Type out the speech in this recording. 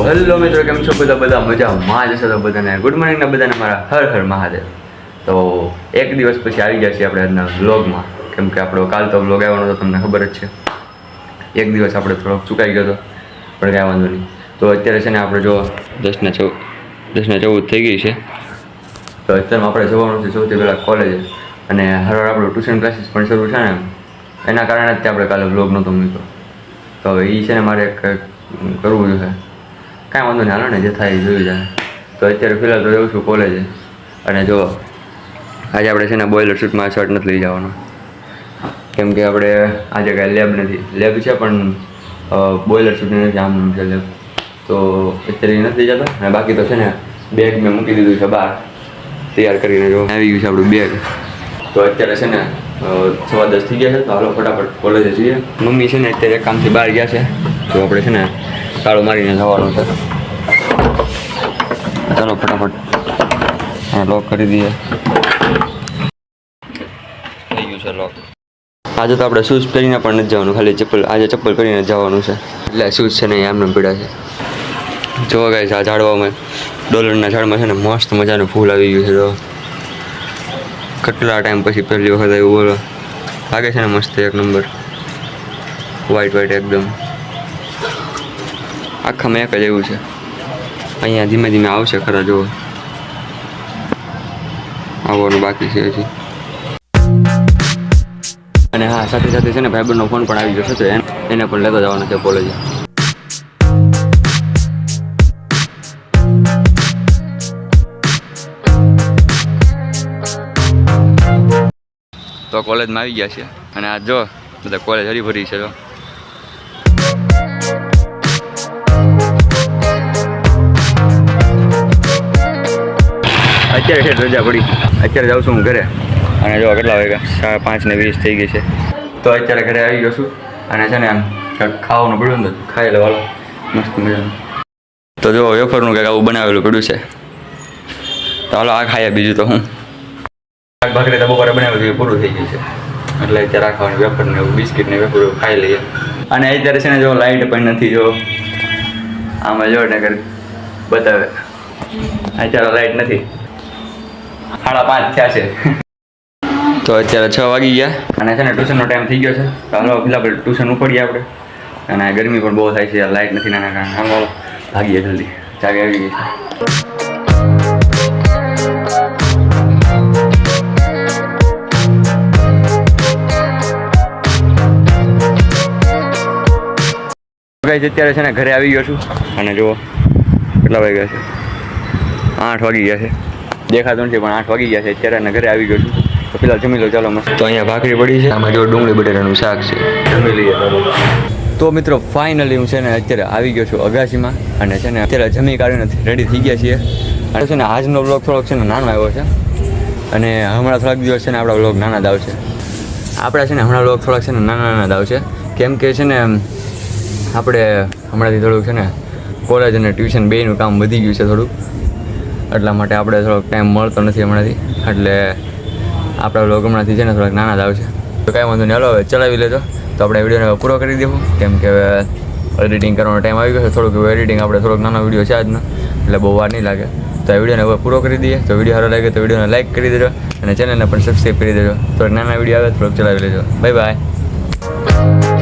Hello મિત્રો, કેમ છો બધા મજામાં જશો તો બધાને ગુડ મોર્નિંગ ને બધાને મારા હર હર મહાદેવ. તો એક દિવસ પછી આવી ગયા છીએ આપણે આજના વ્લોગમાં, કેમ કે આપણો કાલ તો વ્લોગ આવવાનો તો તમને ખબર જ છે. એક દિવસ આપણે થોડોક ચૂકાઈ ગયો હતો, પણ કાંઈ વાંધો નહીં. તો અત્યારે છે ને આપણે જો 10:14 થઈ ગઈ છે. તો અત્યારમાં આપણે જવાનું છે સૌથી પહેલાં કોલેજે, અને હર આપણું ટ્યુશન ક્લાસીસ પણ શરૂ છે ને, એના કારણે જ આપણે કાલે વ્લોગ નહોતો મૂક્યો. તો હવે એ છે ને મારે કરવું જોઈએ. કાંઈ વાંધો નહીં, હાલો ને જે થાય એ જોઈ જાય. તો અત્યારે ફિલહાલ તો જઉં છું કોલેજે. અને જો આજે આપણે છે ને બોઇલર શૂટમાં શર્ટ નથી લઈ જવાનો, કેમ કે આપણે આજે કાંઈ લેબ નથી. લેબ છે પણ બોઇલર શૂટની નથી, આમ છે લેબ. તો અત્યારે એ નથી લઈ જતા. અને બાકી તો છે ને બેગ મેં મૂકી દીધું છે બહાર તૈયાર કરીને. જો આવી ગયું છે આપણું બેગ. તો અત્યારે છે ને 10:15 થઈ ગયા છે. તો હાલો ફટાફટ કોલેજે જઈએ. મમ્મી છે ને અત્યારે એક કામથી બહાર ગયા છે, તો આપણે છે ને તાળું મારીને જવાનું છે. ચાલો ફટાફટ લોક કરી દઈએ. થઈ ગયું છે લોક. આજે તો આપણે શૂઝ પહેરીને પણ નથી જવાનું, ખાલી ચપ્પલ. આજે ચપ્પલ પહેરીને જવાનું છે, એટલે શૂઝ છે ને આમને પીડા છે. જો ગાઈસ, આ ઝાડવામાં ડોલરના ઝાડમાં છે ને મસ્ત મજાનું ફૂલ આવી ગયું છે. તો કેટલા ટાઈમ પછી પહેલી વખત આવ્યું, બોલો. લાગે છે ને મસ્ત એક નંબર, વ્હાઈટ એકદમ. આખામાં એક જ એવું છે. અહીંયા ધીમે ધીમે આવશે ખરા, જુઓ આવવાનું બાકી છે હજી. અને હા, સાથે સાથે છે ને ભાઈબંધનો ફોન પણ આવી જશે, તો એને પણ લેતો જવાનો છે કોલેજે. તો કોલેજમાં આવી ગયા છે, અને આ જો બધા કોલેજ હરીભરી છે. જો અત્યારે છે રજા પડી, અત્યારે જાઉં છું હું ઘરે. અને જો કેટલા વાગ્યા, 5:20 થઈ ગઈ છે. તો અત્યારે ઘરે આવી ગયો છું, અને છે ને આમ ખાવાનું પડ્યું ને, ખાઈ લેવાલો મસ્ત મજાનું. તો જો વેફરનું કંઈક આવું બનાવેલું પડ્યું છે, તો હાલો આ ખાઈએ. બીજું તો હું ભાખરી તો બપોરે બનાવેલું છે, પૂરું થઈ ગયું છે, એટલે અત્યારે ખાવાની વેફરને એવું બિસ્કિટ ને વેફર ખાઈ લઈએ. અને અત્યારે છે ને જો લાઇટ પણ નથી. જો આમાં જો ને બતાવે, અત્યારે લાઇટ નથી. 5:30 થયા છે. તો અત્યારે 6 વાગી ગયા, અને છે ને ટ્યુશનનો ટાઈમ થઈ ગયો છે. તો હાલો પેલા ટ્યુશન ઉપડીએ આપણે. અને ગરમી પણ બહુ થાય છે, લાઇટ નથી નાના કારણે. હાલો ભાગીએ જલ્દી, ચાવી આવી ગઈ છે. અત્યારે છે ને ઘરે આવી ગયો છું, અને જુઓ કેટલા વાગ્યા છે, 8 વાગી ગયા છે. દેખાતું નથી પણ 8 વાગી ગયા છે અત્યારે, અને ઘરે આવી ગયો છું. તો પેલા જમી લો, ચાલો મસ્ત. તો અહીંયા ભાખરી પડી છે, આમાં જો ડુંગળી બટેટાનું શાક છે, જમી લઈએ. તો મિત્રો ફાઇનલી હું છે ને અત્યારે આવી ગયો છું અગાસીમાં, અને છે ને અત્યારે જમી કાઢીને રેડી થઈ ગયા છીએ. અને છે ને આજનો વ્લોગ થોડોક છે ને નાનો આવ્યો છે, અને હમણાં થોડાક દિવસ છે ને આપણા વ્લોગ નાના જ આવશે. આપણા છે ને હમણાં વ્લોગ થોડાક છે ને નાના જ આવશે, કેમ કે છે ને આપણે હમણાંથી થોડુંક છે ને કોલેજ અને ટ્યુશન બેયનું કામ વધી ગયું છે થોડુંક, એટલા માટે આપણે થોડોક ટાઈમ મળતો નથી હમણાંથી. એટલે આપણા વ્લોગ હમણાંથી છે ને થોડાક નાના જ આવશે. તો કાંઈ વાંધો નહીં, હાલો હવે ચલાવી લેજો. તો આપણે વિડીયોને પૂરો કરી દેવું, કેમ કે હવે એડિટિંગ કરવાનો ટાઈમ આવી ગયો છે. થોડુંક એડિટિંગ આપણે થોડોક નાનો વિડીયો છે આજનો, એટલે બહુ વાર નહીં લાગે. તો આ વિડીયોને હવે પૂરો કરી દઈએ. તો વિડીયો સારો લાગે તો વિડીયોને લાઈક કરી દેજો, અને ચેનલને પણ સબસ્ક્રાઈબ કરી દેજો. થોડાક નાના વિડીયો આવે થોડોક ચલાવી લેજો. Bye bye.